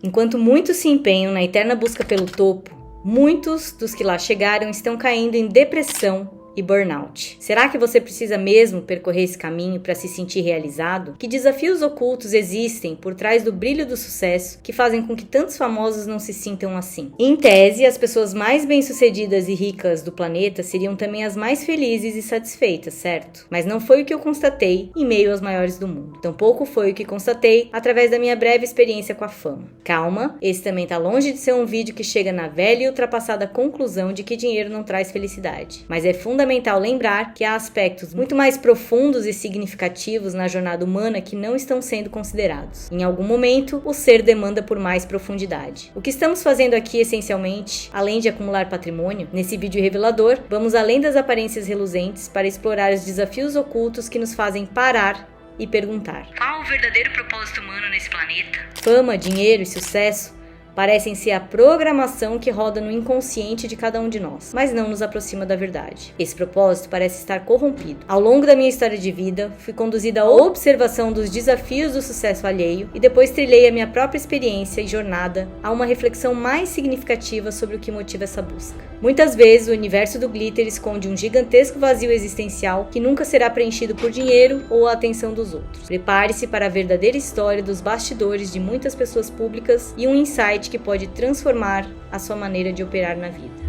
Enquanto muitos se empenham na eterna busca pelo topo, muitos dos que lá chegaram estão caindo em depressão e burnout. Será que você precisa mesmo percorrer esse caminho para se sentir realizado? Que desafios ocultos existem por trás do brilho do sucesso que fazem com que tantos famosos não se sintam assim? Em tese, as pessoas mais bem-sucedidas e ricas do planeta seriam também as mais felizes e satisfeitas, certo? Mas não foi o que eu constatei em meio aos maiores do mundo. Tampouco foi o que constatei através da minha breve experiência com a fama. Calma, esse também tá longe de ser um vídeo que chega na velha e ultrapassada conclusão de que dinheiro não traz felicidade. Mas é fundamental lembrar que há aspectos muito mais profundos e significativos na jornada humana que não estão sendo considerados. Em algum momento, o ser demanda por mais profundidade. O que estamos fazendo aqui, essencialmente, além de acumular patrimônio, nesse vídeo revelador, vamos além das aparências reluzentes para explorar os desafios ocultos que nos fazem parar e perguntar: qual o verdadeiro propósito humano nesse planeta? Fama, dinheiro e sucesso parecem ser a programação que roda no inconsciente de cada um de nós, mas não nos aproxima da verdade. Esse propósito parece estar corrompido. Ao longo da minha história de vida, fui conduzida à observação dos desafios do sucesso alheio e depois trilhei a minha própria experiência e jornada a uma reflexão mais significativa sobre o que motiva essa busca. Muitas vezes, o universo do glitter esconde um gigantesco vazio existencial que nunca será preenchido por dinheiro ou a atenção dos outros. Prepare-se para a verdadeira história dos bastidores de muitas pessoas públicas e um insight que pode transformar a sua maneira de operar na vida.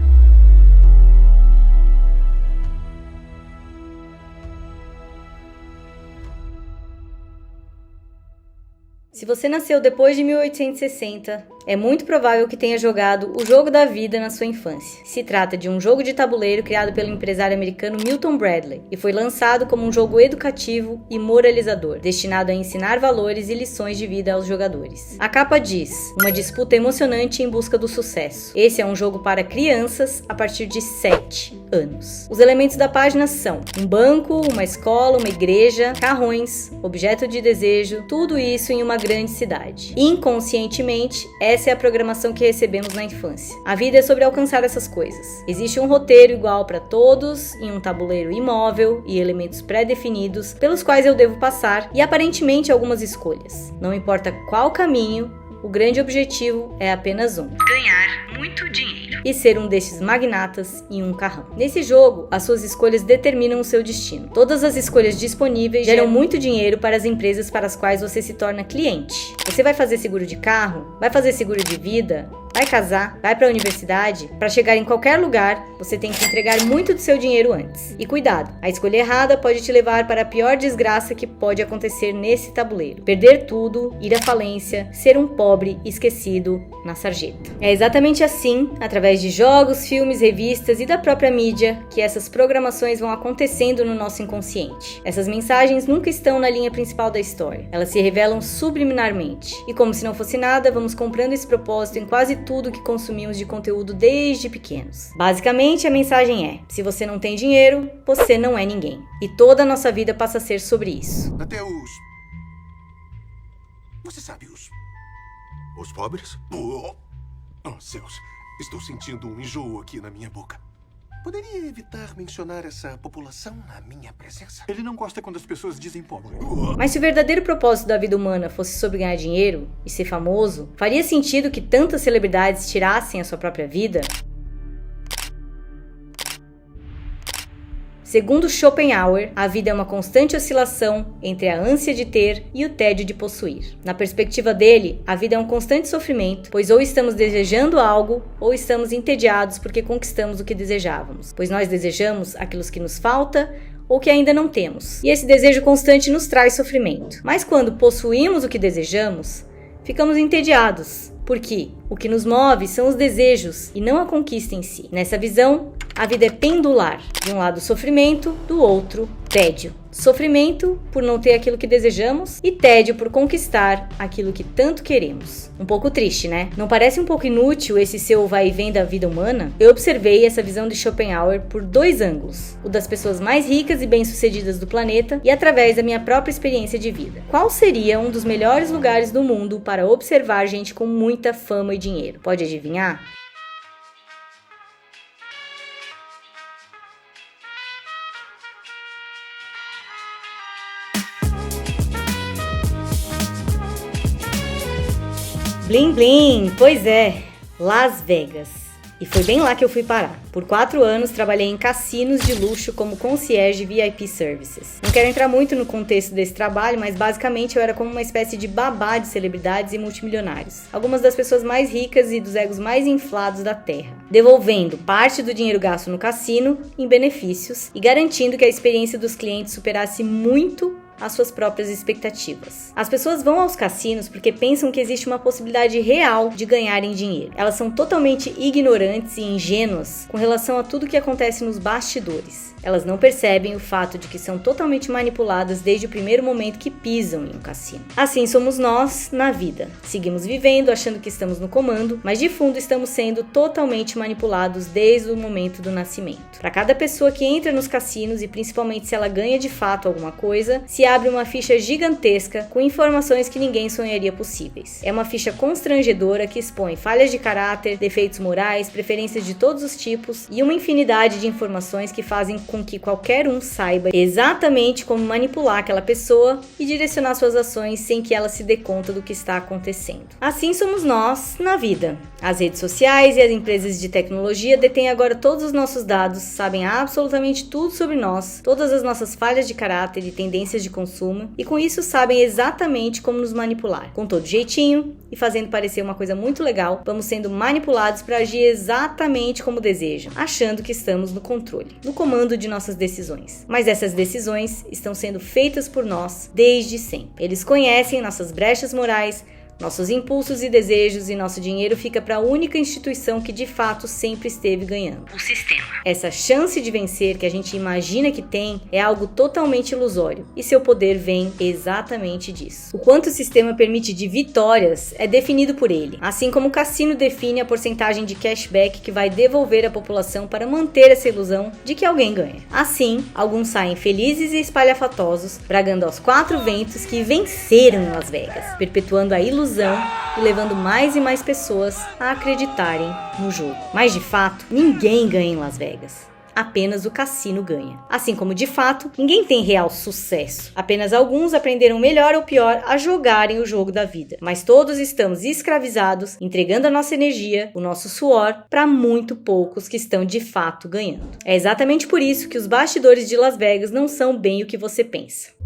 Se você nasceu depois de 1860, é muito provável que tenha jogado o jogo da vida na sua infância. Se trata de um jogo de tabuleiro criado pelo empresário americano Milton Bradley e foi lançado como um jogo educativo e moralizador, destinado a ensinar valores e lições de vida aos jogadores. A capa diz: uma disputa emocionante em busca do sucesso. Esse é um jogo para crianças a partir de 7 anos. Os elementos da página são um banco, uma escola, uma igreja, carrões, objeto de desejo, tudo isso em uma grande cidade. Inconscientemente, essa é a programação que recebemos na infância. A vida é sobre alcançar essas coisas. Existe um roteiro igual para todos, em um tabuleiro imóvel e elementos pré-definidos pelos quais eu devo passar e aparentemente algumas escolhas. Não importa qual caminho, o grande objetivo é apenas um: ganhar muito dinheiro e ser um desses magnatas em um carrão. Nesse jogo, as suas escolhas determinam o seu destino. Todas as escolhas disponíveis geram muito dinheiro para as empresas para as quais você se torna cliente. Você vai fazer seguro de carro? Vai fazer seguro de vida? Vai casar? Vai para a universidade? Para chegar em qualquer lugar, você tem que entregar muito do seu dinheiro antes. E cuidado, a escolha errada pode te levar para a pior desgraça que pode acontecer nesse tabuleiro: perder tudo, ir à falência, ser um pobre esquecido na sarjeta. É exatamente assim, através de jogos, filmes, revistas e da própria mídia, que essas programações vão acontecendo no nosso inconsciente. Essas mensagens nunca estão na linha principal da história. Elas se revelam subliminarmente. E como se não fosse nada, vamos comprando esse propósito em quase tudo que consumimos de conteúdo desde pequenos. Basicamente, a mensagem é: se você não tem dinheiro, você não é ninguém. E toda a nossa vida passa a ser sobre isso. Até os... Você sabe, os pobres? Oh, céus. Estou sentindo um enjoo aqui na minha boca. Poderia evitar mencionar essa população na minha presença? Ele não gosta quando as pessoas dizem pobre. Mas se o verdadeiro propósito da vida humana fosse sobre ganhar dinheiro e ser famoso, faria sentido que tantas celebridades tirassem a sua própria vida? Segundo Schopenhauer, a vida é uma constante oscilação entre a ânsia de ter e o tédio de possuir. Na perspectiva dele, a vida é um constante sofrimento, pois ou estamos desejando algo, ou estamos entediados porque conquistamos o que desejávamos, pois nós desejamos aquilo que nos falta ou que ainda não temos. E esse desejo constante nos traz sofrimento. Mas quando possuímos o que desejamos, ficamos entediados, porque o que nos move são os desejos e não a conquista em si. Nessa visão, a vida é pendular. De um lado, sofrimento, do outro, tédio. Sofrimento por não ter aquilo que desejamos e tédio por conquistar aquilo que tanto queremos. Um pouco triste, né? Não parece um pouco inútil esse seu vai e vem da vida humana? Eu observei essa visão de Schopenhauer por 2 ângulos: o das pessoas mais ricas e bem-sucedidas do planeta e através da minha própria experiência de vida. Qual seria um dos melhores lugares do mundo para observar gente com muita fama e dinheiro? Pode adivinhar? Blim blim, pois é, Las Vegas. E foi bem lá que eu fui parar. Por 4 anos, trabalhei em cassinos de luxo como concierge VIP Services. Não quero entrar muito no contexto desse trabalho, mas basicamente eu era como uma espécie de babá de celebridades e multimilionários. Algumas das pessoas mais ricas e dos egos mais inflados da Terra. Devolvendo parte do dinheiro gasto no cassino em benefícios e garantindo que a experiência dos clientes superasse muito as suas próprias expectativas. As pessoas vão aos cassinos porque pensam que existe uma possibilidade real de ganharem dinheiro. Elas são totalmente ignorantes e ingênuas com relação a tudo que acontece nos bastidores. Elas não percebem o fato de que são totalmente manipuladas desde o primeiro momento que pisam em um cassino. Assim somos nós na vida. Seguimos vivendo achando que estamos no comando, mas de fundo estamos sendo totalmente manipulados desde o momento do nascimento. Para cada pessoa que entra nos cassinos, e principalmente se ela ganha de fato alguma coisa, se abre uma ficha gigantesca com informações que ninguém sonharia possíveis. É uma ficha constrangedora que expõe falhas de caráter, defeitos morais, preferências de todos os tipos e uma infinidade de informações que fazem com que qualquer um saiba exatamente como manipular aquela pessoa e direcionar suas ações sem que ela se dê conta do que está acontecendo. Assim somos nós na vida. As redes sociais e as empresas de tecnologia detêm agora todos os nossos dados, sabem absolutamente tudo sobre nós, todas as nossas falhas de caráter e tendências de consumo, e com isso sabem exatamente como nos manipular. Com todo jeitinho e fazendo parecer uma coisa muito legal, vamos sendo manipulados para agir exatamente como desejam, achando que estamos no controle, no comando de nossas decisões. Mas essas decisões estão sendo feitas por nós desde sempre. Eles conhecem nossas brechas morais, nossos impulsos e desejos, e nosso dinheiro fica para a única instituição que de fato sempre esteve ganhando: o sistema. Essa chance de vencer que a gente imagina que tem é algo totalmente ilusório, e seu poder vem exatamente disso. O quanto o sistema permite de vitórias é definido por ele, assim como o cassino define a porcentagem de cashback que vai devolver à população para manter essa ilusão de que alguém ganha. Assim, alguns saem felizes e espalhafatosos, bragando aos 4 ventos que venceram em Las Vegas, perpetuando a ilusão e levando mais e mais pessoas a acreditarem no jogo. Mas de fato, ninguém ganha em Las Vegas. Apenas o cassino ganha. Assim como de fato, ninguém tem real sucesso. Apenas alguns aprenderam melhor ou pior a jogarem o jogo da vida. Mas todos estamos escravizados, entregando a nossa energia, o nosso suor, para muito poucos que estão de fato ganhando. É exatamente por isso que os bastidores de Las Vegas não são bem o que você pensa.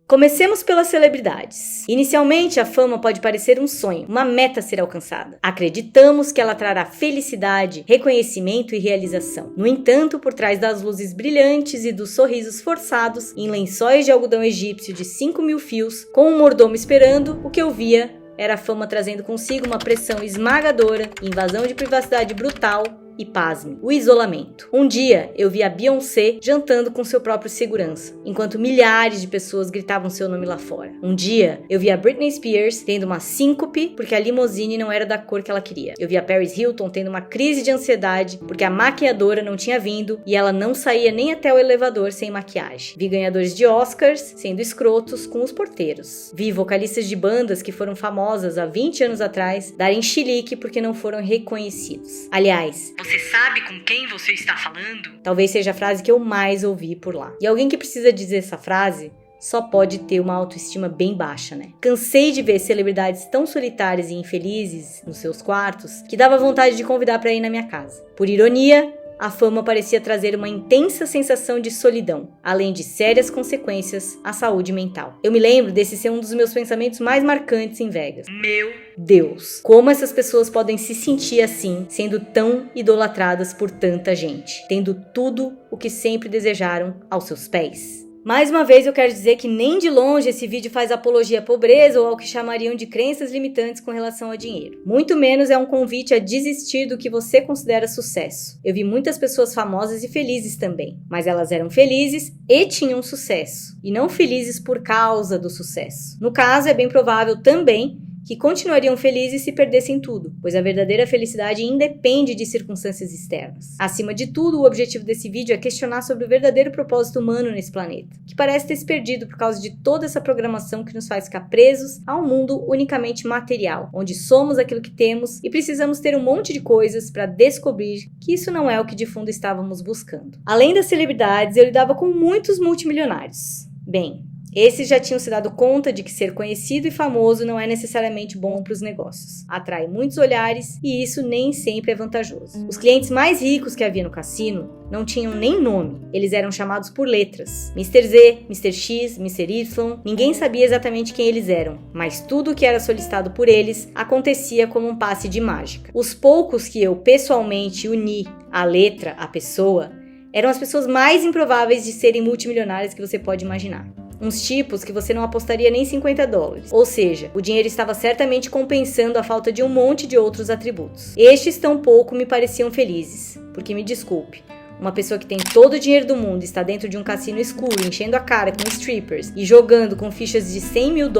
Comecemos pelas celebridades. Inicialmente, a fama pode parecer um sonho, uma meta a ser alcançada. Acreditamos que ela trará felicidade, reconhecimento e realização. No entanto, por trás das luzes brilhantes e dos sorrisos forçados, em lençóis de algodão egípcio de 5.000 fios, com um mordomo esperando, o que eu via era a fama trazendo consigo uma pressão esmagadora, invasão de privacidade brutal, e pasme, o isolamento. Um dia, eu vi a Beyoncé jantando com seu próprio segurança, enquanto milhares de pessoas gritavam seu nome lá fora. Um dia, eu vi a Britney Spears tendo uma síncope porque a limousine não era da cor que ela queria. Eu vi a Paris Hilton tendo uma crise de ansiedade porque a maquiadora não tinha vindo e ela não saía nem até o elevador sem maquiagem. Vi ganhadores de Oscars sendo escrotos com os porteiros. Vi vocalistas de bandas que foram famosas há 20 anos atrás darem chilique porque não foram reconhecidos. Aliás, você sabe com quem você está falando? Talvez seja a frase que eu mais ouvi por lá. E alguém que precisa dizer essa frase só pode ter uma autoestima bem baixa, né? Cansei de ver celebridades tão solitárias e infelizes nos seus quartos que dava vontade de convidar para ir na minha casa. Por ironia, a fama parecia trazer uma intensa sensação de solidão, além de sérias consequências à saúde mental. Eu me lembro desse ser um dos meus pensamentos mais marcantes em Vegas. Meu Deus, como essas pessoas podem se sentir assim, sendo tão idolatradas por tanta gente, tendo tudo o que sempre desejaram aos seus pés? Mais uma vez eu quero dizer que nem de longe esse vídeo faz apologia à pobreza ou ao que chamariam de crenças limitantes com relação ao dinheiro. Muito menos é um convite a desistir do que você considera sucesso. Eu vi muitas pessoas famosas e felizes também, mas elas eram felizes e tinham sucesso, e não felizes por causa do sucesso. No caso, é bem provável também que continuariam felizes se perdessem tudo, pois a verdadeira felicidade independe de circunstâncias externas. Acima de tudo, o objetivo desse vídeo é questionar sobre o verdadeiro propósito humano nesse planeta, que parece ter se perdido por causa de toda essa programação que nos faz ficar presos a um mundo unicamente material, onde somos aquilo que temos e precisamos ter um monte de coisas para descobrir que isso não é o que de fundo estávamos buscando. Além das celebridades, eu lidava com muitos multimilionários. Bem, Esses já tinham se dado conta de que ser conhecido e famoso não é necessariamente bom para os negócios. Atrai muitos olhares e isso nem sempre é vantajoso. Os clientes mais ricos que havia no cassino não tinham nem nome. Eles eram chamados por letras. Mr. Z, Mr. X, Mr. Y. Ninguém sabia exatamente quem eles eram, mas tudo o que era solicitado por eles acontecia como um passe de mágica. Os poucos que eu pessoalmente uni a letra à pessoa eram as pessoas mais improváveis de serem multimilionárias que você pode imaginar. Uns tipos que você não apostaria nem $50. Ou seja, o dinheiro estava certamente compensando a falta de um monte de outros atributos. Estes tampouco me pareciam felizes, porque me desculpe, uma pessoa que tem todo o dinheiro do mundo está dentro de um cassino escuro, enchendo a cara com strippers e jogando com fichas de $100 mil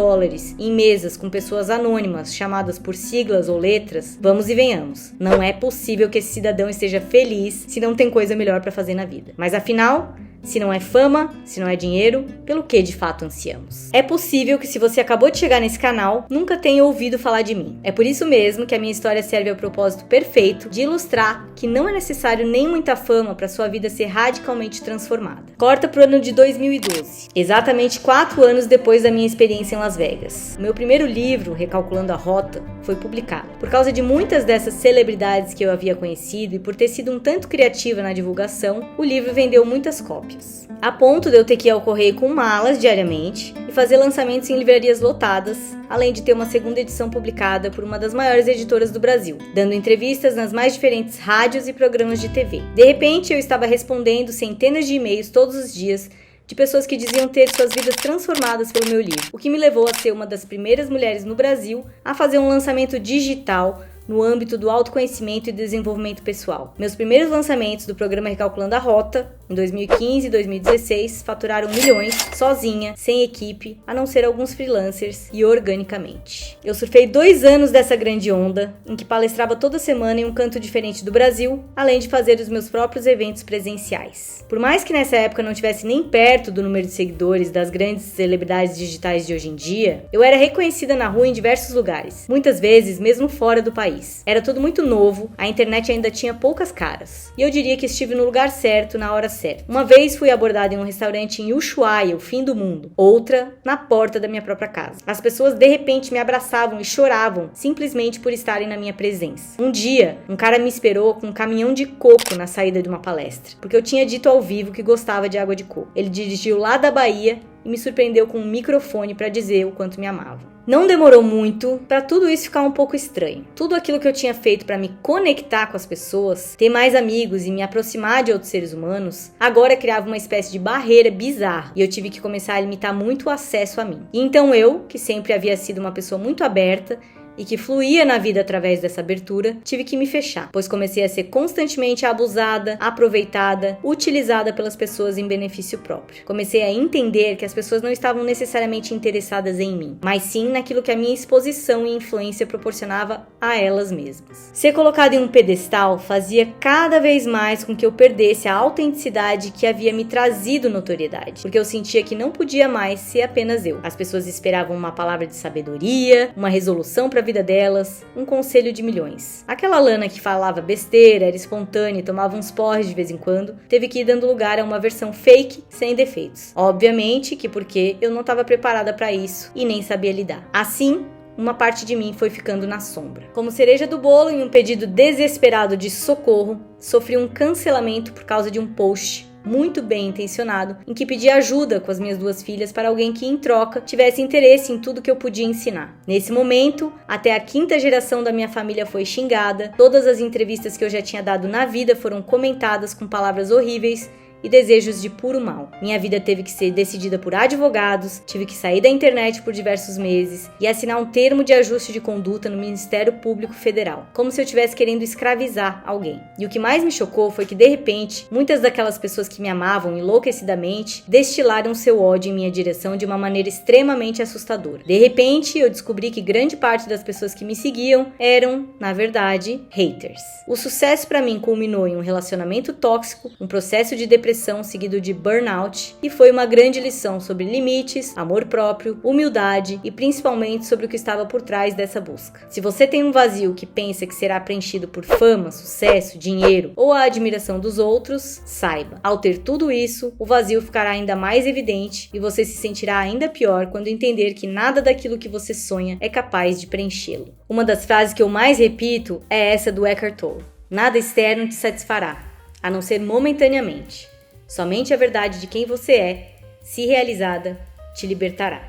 em mesas com pessoas anônimas, chamadas por siglas ou letras, vamos e venhamos. Não é possível que esse cidadão esteja feliz se não tem coisa melhor para fazer na vida. Mas afinal, se não é fama, se não é dinheiro, pelo que de fato ansiamos? É possível que se você acabou de chegar nesse canal, nunca tenha ouvido falar de mim. É por isso mesmo que a minha história serve ao propósito perfeito de ilustrar que não é necessário nem muita fama para sua vida ser radicalmente transformada. Corta pro ano de 2012, exatamente 4 anos depois da minha experiência em Las Vegas. O meu primeiro livro, Recalculando a Rota, foi publicado. Por causa de muitas dessas celebridades que eu havia conhecido e por ter sido um tanto criativa na divulgação, o livro vendeu muitas cópias. A ponto de eu ter que ir ao correio com malas diariamente e fazer lançamentos em livrarias lotadas, além de ter uma segunda edição publicada por uma das maiores editoras do Brasil, dando entrevistas nas mais diferentes rádios e programas de TV. De repente, eu estava respondendo centenas de e-mails todos os dias de pessoas que diziam ter suas vidas transformadas pelo meu livro, o que me levou a ser uma das primeiras mulheres no Brasil a fazer um lançamento digital no âmbito do autoconhecimento e desenvolvimento pessoal. Meus primeiros lançamentos do programa Recalculando a Rota, em 2015 e 2016, faturaram milhões, sozinha, sem equipe, a não ser alguns freelancers e organicamente. Eu surfei 2 anos dessa grande onda, em que palestrava toda semana em um canto diferente do Brasil, além de fazer os meus próprios eventos presenciais. Por mais que nessa época não tivesse nem perto do número de seguidores das grandes celebridades digitais de hoje em dia, eu era reconhecida na rua em diversos lugares, muitas vezes mesmo fora do país. Era tudo muito novo, a internet ainda tinha poucas caras. E eu diria que estive no lugar certo, na hora certa. Uma vez fui abordada em um restaurante em Ushuaia, o fim do mundo. Outra, na porta da minha própria casa. As pessoas de repente me abraçavam e choravam, simplesmente por estarem na minha presença. Um dia, um cara me esperou com um caminhão de coco na saída de uma palestra, porque eu tinha dito ao vivo que gostava de água de coco. Ele dirigiu lá da Bahia e me surpreendeu com um microfone para dizer o quanto me amava. Não demorou muito para tudo isso ficar um pouco estranho. Tudo aquilo que eu tinha feito para me conectar com as pessoas, ter mais amigos e me aproximar de outros seres humanos, agora criava uma espécie de barreira bizarra e eu tive que começar a limitar muito o acesso a mim. E então eu, que sempre havia sido uma pessoa muito aberta, e que fluía na vida através dessa abertura, tive que me fechar, pois comecei a ser constantemente abusada, aproveitada, utilizada pelas pessoas em benefício próprio. Comecei a entender que as pessoas não estavam necessariamente interessadas em mim, mas sim naquilo que a minha exposição e influência proporcionava a elas mesmas. Ser colocada em um pedestal fazia cada vez mais com que eu perdesse a autenticidade que havia me trazido notoriedade, porque eu sentia que não podia mais ser apenas eu. As pessoas esperavam uma palavra de sabedoria, uma resolução para vida delas, um conselho de milhões. Aquela Lana que falava besteira, era espontânea e tomava uns porres de vez em quando, teve que ir dando lugar a uma versão fake, sem defeitos. Obviamente que porque eu não estava preparada para isso e nem sabia lidar. Assim, uma parte de mim foi ficando na sombra. Como cereja do bolo, em um pedido desesperado de socorro, sofri um cancelamento por causa de um post muito bem intencionado, em que pedi ajuda com as minhas 2 filhas para alguém que, em troca, tivesse interesse em tudo que eu podia ensinar. Nesse momento, até a 5ª geração da minha família foi xingada, todas as entrevistas que eu já tinha dado na vida foram comentadas com palavras horríveis e desejos de puro mal. Minha vida teve que ser decidida por advogados, tive que sair da internet por diversos meses e assinar um termo de ajuste de conduta no Ministério Público Federal, como se eu estivesse querendo escravizar alguém. E o que mais me chocou foi que, de repente, muitas daquelas pessoas que me amavam enlouquecidamente destilaram seu ódio em minha direção de uma maneira extremamente assustadora. De repente, eu descobri que grande parte das pessoas que me seguiam eram, na verdade, haters. O sucesso para mim culminou em um relacionamento tóxico, um processo de depressão depressão seguido de burnout e foi uma grande lição sobre limites, amor próprio, humildade e principalmente sobre o que estava por trás dessa busca. Se você tem um vazio que pensa que será preenchido por fama, sucesso, dinheiro ou a admiração dos outros, saiba, ao ter tudo isso, o vazio ficará ainda mais evidente e você se sentirá ainda pior quando entender que nada daquilo que você sonha é capaz de preenchê-lo. Uma das frases que eu mais repito é essa do Eckhart Tolle: nada externo te satisfará, a não ser momentaneamente. Somente a verdade de quem você é, se realizada, te libertará.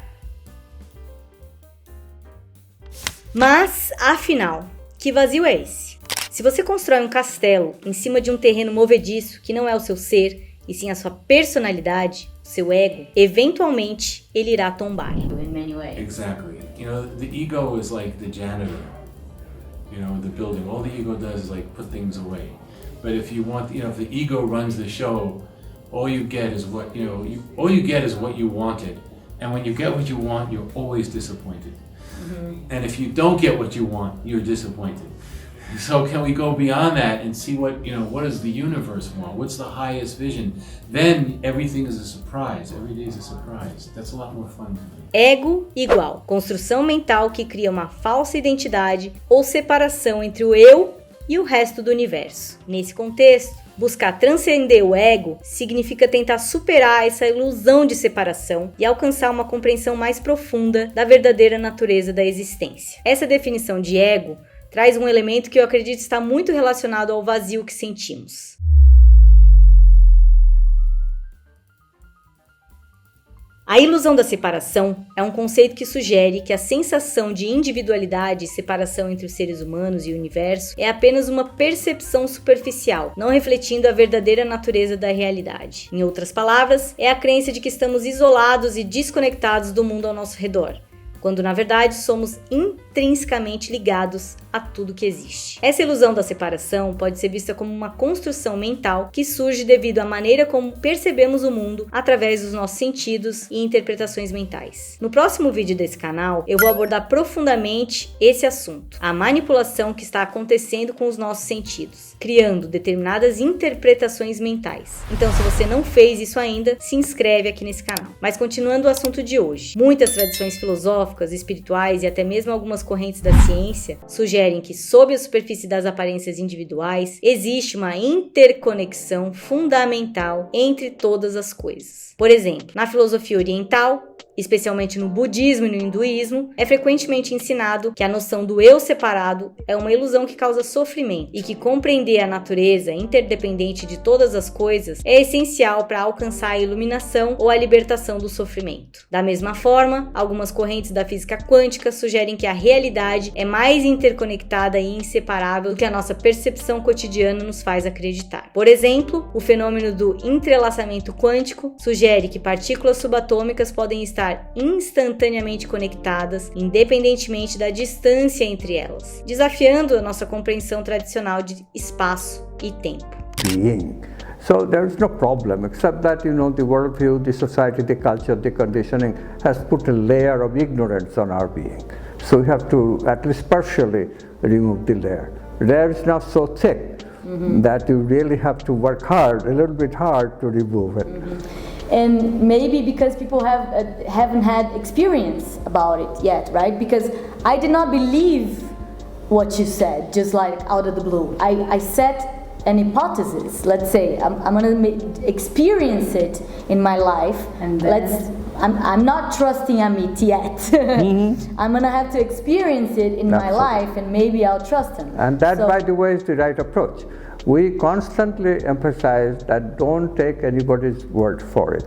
Mas, afinal, que vazio é esse? Se você constrói um castelo em cima de um terreno movediço que não é o seu ser, e sim a sua personalidade, seu ego, eventualmente ele irá tombar. In many ways. Exactly. The ego is like the janitor. The building. All the ego does is like put things away. But if you want, if the ego runs the show, all you get is what you wanted. And when you get what you want, you're always disappointed. Mm-hmm. And if you don't get what you want, you're disappointed. So can we go beyond that and see what does the universe want? What's the highest vision? Then everything is a surprise. Every day is a surprise. That's a lot more fun to me. Ego igual construção mental que cria uma falsa identidade ou separação entre o eu e o resto do universo. Nesse contexto, buscar transcender o ego significa tentar superar essa ilusão de separação e alcançar uma compreensão mais profunda da verdadeira natureza da existência. Essa definição de ego traz um elemento que eu acredito está muito relacionado ao vazio que sentimos. A ilusão da separação é um conceito que sugere que a sensação de individualidade e separação entre os seres humanos e o universo é apenas uma percepção superficial, não refletindo a verdadeira natureza da realidade. Em outras palavras, é a crença de que estamos isolados e desconectados do mundo ao nosso redor, quando na verdade somos intrinsecamente ligados a tudo que existe. Essa ilusão da separação pode ser vista como uma construção mental que surge devido à maneira como percebemos o mundo através dos nossos sentidos e interpretações mentais. No próximo vídeo desse canal, eu vou abordar profundamente esse assunto, a manipulação que está acontecendo com os nossos sentidos, criando determinadas interpretações mentais. Então, se você não fez isso ainda, se inscreve aqui nesse canal. Mas continuando o assunto de hoje, muitas tradições filosóficas, espirituais e até mesmo algumas correntes da ciência sugerem que, sob a superfície das aparências individuais, existe uma interconexão fundamental entre todas as coisas. Por exemplo, na filosofia oriental, especialmente no budismo e no hinduísmo, é frequentemente ensinado que a noção do eu separado é uma ilusão que causa sofrimento e que compreender a natureza interdependente de todas as coisas é essencial para alcançar a iluminação ou a libertação do sofrimento. Da mesma forma, algumas correntes da física quântica sugerem que a realidade é mais interconectada e inseparável do que a nossa percepção cotidiana nos faz acreditar. Por exemplo, o fenômeno do entrelaçamento quântico sugere que partículas subatômicas podem estar instantaneamente conectadas, independentemente da distância entre elas, desafiando a nossa compreensão tradicional de espaço e tempo. Being. So there is no problem, except that the worldview, the society, the culture, the conditioning has put a layer of ignorance on our being. So we have to at least partially remove the layer. The layer is now so thick that you really have to work hard, a little bit hard, to remove it. And maybe because people haven't had experience about it yet, right? Because I did not believe what you said, just like out of the blue. I set an hypothesis. Let's say I'm gonna experience it in my life, and I'm not trusting Amit yet. I'm gonna have to experience it in my life, and maybe I'll trust him. And that, by the way, is the right approach. We constantly emphasize that don't take anybody's word for it.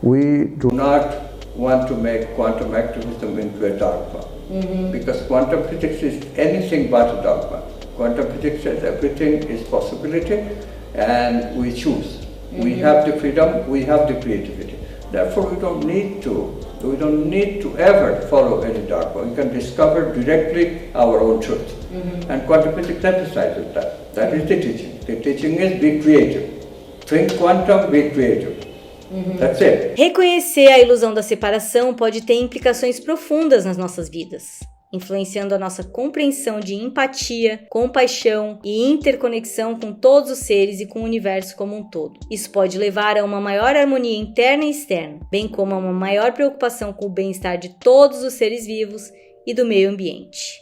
We do not want to make quantum activism into a dogma, because quantum physics is anything but a dogma. Quantum physics says everything is possibility, and we choose. We have the freedom, we have the creativity. Therefore, we don't need to ever follow any dogma. We can discover directly our own truth. And quantum physics emphasizes that. That is the teaching. The teaching is be creative. Think quantum, be creative. That's it. Reconhecer a ilusão da separação pode ter implicações profundas nas nossas vidas. influenciando a nossa compreensão de empatia, compaixão e interconexão com todos os seres e com o universo como um todo. Isso pode levar a uma maior harmonia interna e externa, bem como a uma maior preocupação com o bem-estar de todos os seres vivos e do meio ambiente.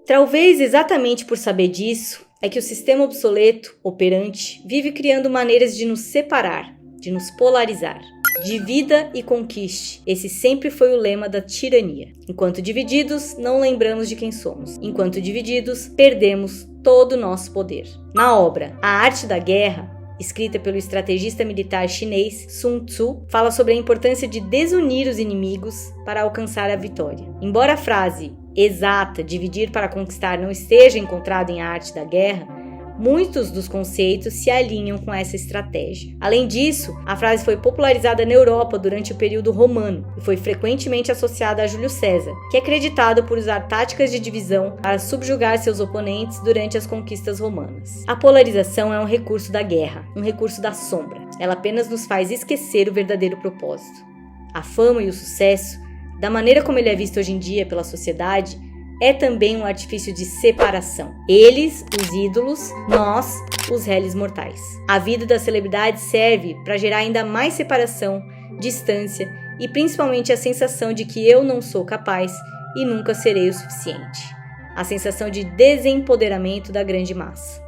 Talvez exatamente por saber disso, é que o sistema obsoleto, operante, vive criando maneiras de nos separar, de nos polarizar. Divida e conquiste. Esse sempre foi o lema da tirania. Enquanto divididos, não lembramos de quem somos. Enquanto divididos, perdemos todo o nosso poder. Na obra A Arte da Guerra, escrita pelo estrategista militar chinês Sun Tzu, fala sobre a importância de desunir os inimigos para alcançar a vitória. Embora a frase exata, dividir para conquistar, não esteja encontrada em A Arte da Guerra, muitos dos conceitos se alinham com essa estratégia. Além disso, a frase foi popularizada na Europa durante o período romano e foi frequentemente associada a Júlio César, que é acreditado por usar táticas de divisão para subjugar seus oponentes durante as conquistas romanas. A polarização é um recurso da guerra, um recurso da sombra. Ela apenas nos faz esquecer o verdadeiro propósito. A fama e o sucesso, da maneira como ele é visto hoje em dia pela sociedade, é também um artifício de separação. Eles, os ídolos, nós, os réis mortais. A vida das celebridades serve para gerar ainda mais separação, distância e principalmente a sensação de que eu não sou capaz e nunca serei o suficiente. A sensação de desempoderamento da grande massa.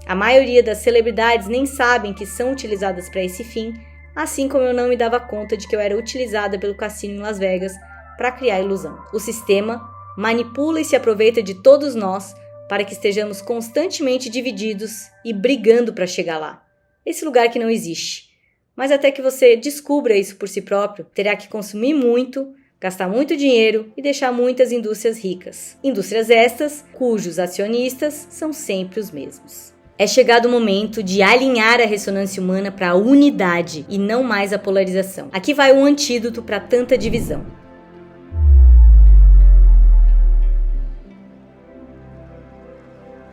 A maioria das celebridades nem sabem que são utilizadas para esse fim, assim como eu não me dava conta de que eu era utilizada pelo cassino em Las Vegas para criar ilusão. O sistema manipula e se aproveita de todos nós para que estejamos constantemente divididos e brigando para chegar lá. Esse lugar que não existe. Mas até que você descubra isso por si próprio, terá que consumir muito, gastar muito dinheiro e deixar muitas indústrias ricas. Indústrias estas cujos acionistas são sempre os mesmos. É chegado o momento de alinhar a ressonância humana para a unidade e não mais a polarização. Aqui vai um antídoto para tanta divisão.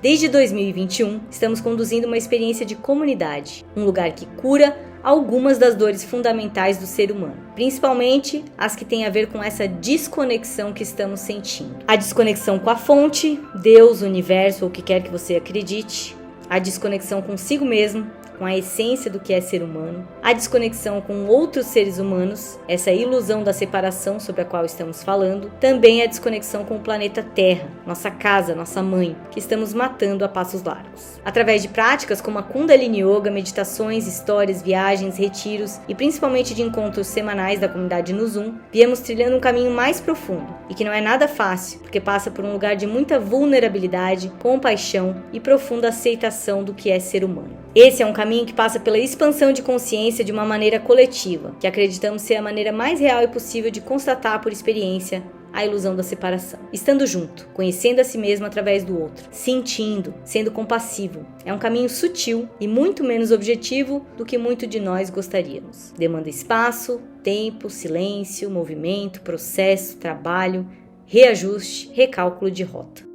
Desde 2021, estamos conduzindo uma experiência de comunidade, um lugar que cura algumas das dores fundamentais do ser humano, principalmente as que têm a ver com essa desconexão que estamos sentindo. A desconexão com a fonte, Deus, o universo ou o que quer que você acredite, a desconexão consigo mesmo, com a essência do que é ser humano, a desconexão com outros seres humanos, essa ilusão da separação sobre a qual estamos falando, também a desconexão com o planeta Terra, nossa casa, nossa mãe, que estamos matando a passos largos. Através de práticas como a Kundalini Yoga, meditações, histórias, viagens, retiros e principalmente de encontros semanais da comunidade no Zoom, viemos trilhando um caminho mais profundo e que não é nada fácil, porque passa por um lugar de muita vulnerabilidade, compaixão e profunda aceitação do que é ser humano. Esse é um caminho que passa pela expansão de consciência de uma maneira coletiva, que acreditamos ser a maneira mais real e possível de constatar por experiência a ilusão da separação. Estando junto, conhecendo a si mesmo através do outro, sentindo, sendo compassivo. É um caminho sutil e muito menos objetivo do que muito de nós gostaríamos. Demanda espaço, tempo, silêncio, movimento, processo, trabalho, reajuste, recálculo de rota.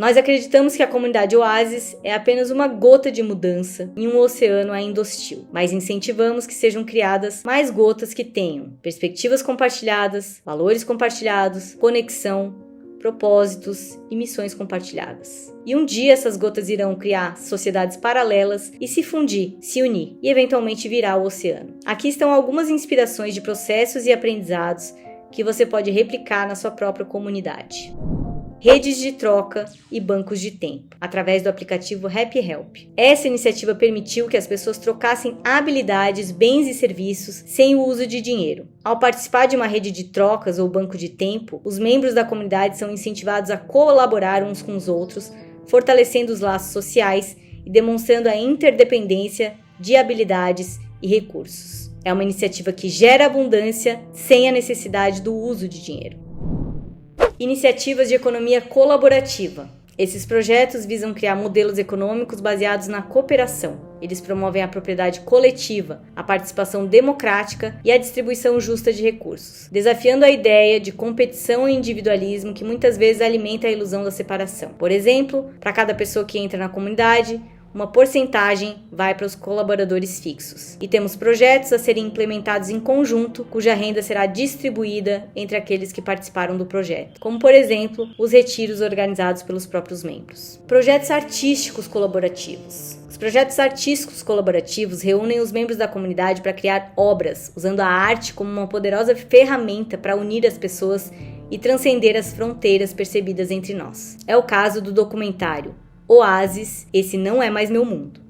Nós acreditamos que a comunidade Oasis é apenas uma gota de mudança em um oceano ainda hostil, mas incentivamos que sejam criadas mais gotas que tenham perspectivas compartilhadas, valores compartilhados, conexão, propósitos e missões compartilhadas. E um dia essas gotas irão criar sociedades paralelas e se fundir, se unir e eventualmente virar o oceano. Aqui estão algumas inspirações de processos e aprendizados que você pode replicar na sua própria comunidade. Redes de troca e bancos de tempo, através do aplicativo Happy Help. Essa iniciativa permitiu que as pessoas trocassem habilidades, bens e serviços sem o uso de dinheiro. Ao participar de uma rede de trocas ou banco de tempo, os membros da comunidade são incentivados a colaborar uns com os outros, fortalecendo os laços sociais e demonstrando a interdependência de habilidades e recursos. É uma iniciativa que gera abundância sem a necessidade do uso de dinheiro. Iniciativas de economia colaborativa. Esses projetos visam criar modelos econômicos baseados na cooperação. Eles promovem a propriedade coletiva, a participação democrática e a distribuição justa de recursos, desafiando a ideia de competição e individualismo que muitas vezes alimenta a ilusão da separação. Por exemplo, para cada pessoa que entra na comunidade, uma porcentagem vai para os colaboradores fixos. E temos projetos a serem implementados em conjunto, cuja renda será distribuída entre aqueles que participaram do projeto, como por exemplo, os retiros organizados pelos próprios membros. Projetos artísticos colaborativos. Os projetos artísticos colaborativos reúnem os membros da comunidade para criar obras, usando a arte como uma poderosa ferramenta para unir as pessoas e transcender as fronteiras percebidas entre nós. É o caso do documentário Oásis, Esse Não É Mais Meu Mundo,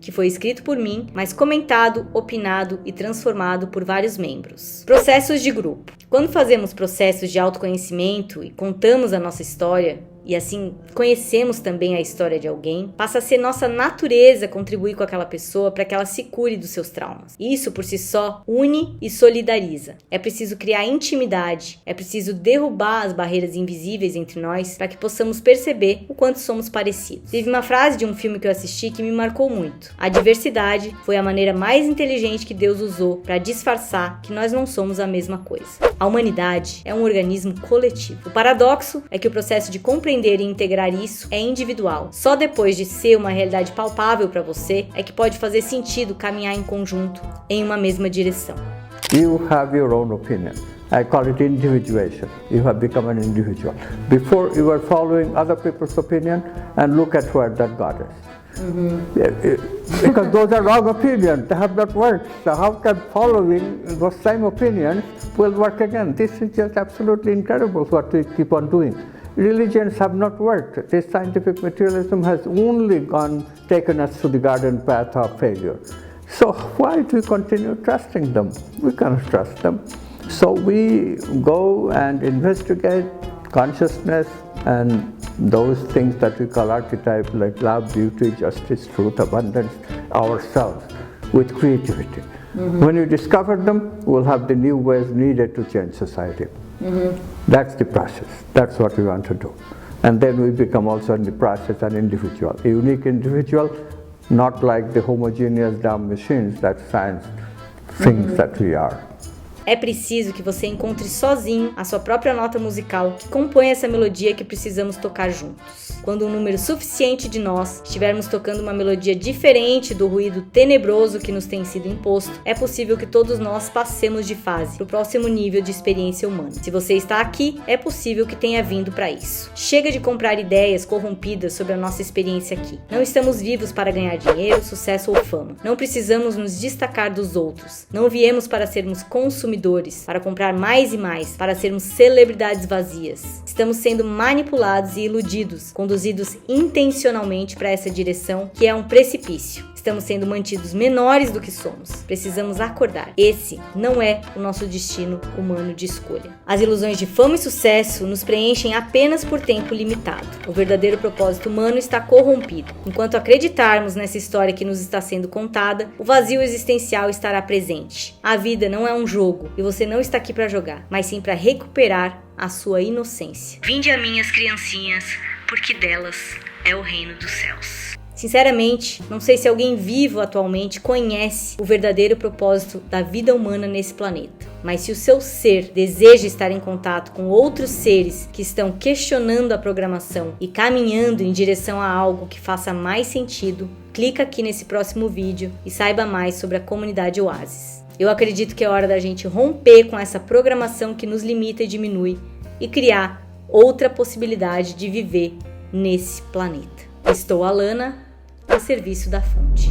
que foi escrito por mim, mas comentado, opinado e transformado por vários membros. Processos de grupo. Quando fazemos processos de autoconhecimento e contamos a nossa história, e assim conhecemos também a história de alguém, passa a ser nossa natureza contribuir com aquela pessoa para que ela se cure dos seus traumas. Isso por si só une e solidariza. É preciso criar intimidade, é preciso derrubar as barreiras invisíveis entre nós para que possamos perceber o quanto somos parecidos. Teve uma frase de um filme que eu assisti que me marcou muito. A diversidade foi a maneira mais inteligente que Deus usou para disfarçar que nós não somos a mesma coisa. A humanidade é um organismo coletivo. O paradoxo é que o processo de compreender e integrar isso é individual. Só depois de ser uma realidade palpável para você é que pode fazer sentido caminhar em conjunto em uma mesma direção. You have your own opinion. I call it individuation. You have become an individual. Before you were following other people's opinion, and look at where that got us. Because those are wrong opinions, they have not worked. So how can following those same opinions will work again? This is just absolutely incredible what we keep on doing. Religions have not worked. This scientific materialism has only taken us to the garden path of failure. So why do we continue trusting them? We cannot trust them. So we go and investigate consciousness and those things that we call archetypes like love, beauty, justice, truth, abundance, ourselves with creativity. When we discover them, we'll have the new ways needed to change society. That's the process. That's what we want to do. And then we become also in the process an individual, a unique individual, not like the homogeneous dumb machines that science thinks that we are. É preciso que você encontre sozinho a sua própria nota musical que compõe essa melodia que precisamos tocar juntos. Quando um número suficiente de nós estivermos tocando uma melodia diferente do ruído tenebroso que nos tem sido imposto, é possível que todos nós passemos de fase para o próximo nível de experiência humana. Se você está aqui, é possível que tenha vindo para isso. Chega de comprar ideias corrompidas sobre a nossa experiência aqui. Não estamos vivos para ganhar dinheiro, sucesso ou fama. Não precisamos nos destacar dos outros. Não viemos para sermos consumidores, para comprar mais e mais, para sermos celebridades vazias. Estamos sendo manipulados e iludidos, conduzidos intencionalmente para essa direção que é um precipício. Estamos sendo mantidos menores do que somos. Precisamos acordar. Esse não é o nosso destino humano de escolha. As ilusões de fama e sucesso nos preenchem apenas por tempo limitado. O verdadeiro propósito humano está corrompido. Enquanto acreditarmos nessa história que nos está sendo contada, o vazio existencial estará presente. A vida não é um jogo e você não está aqui para jogar, mas sim para recuperar a sua inocência. Vinde a minhas criancinhas, porque delas é o reino dos céus. Sinceramente, não sei se alguém vivo atualmente conhece o verdadeiro propósito da vida humana nesse planeta. Mas se o seu ser deseja estar em contato com outros seres que estão questionando a programação e caminhando em direção a algo que faça mais sentido, clica aqui nesse próximo vídeo e saiba mais sobre a comunidade Oásis. Eu acredito que é hora da gente romper com essa programação que nos limita e diminui e criar outra possibilidade de viver nesse planeta. Estou Alana, a serviço da fonte.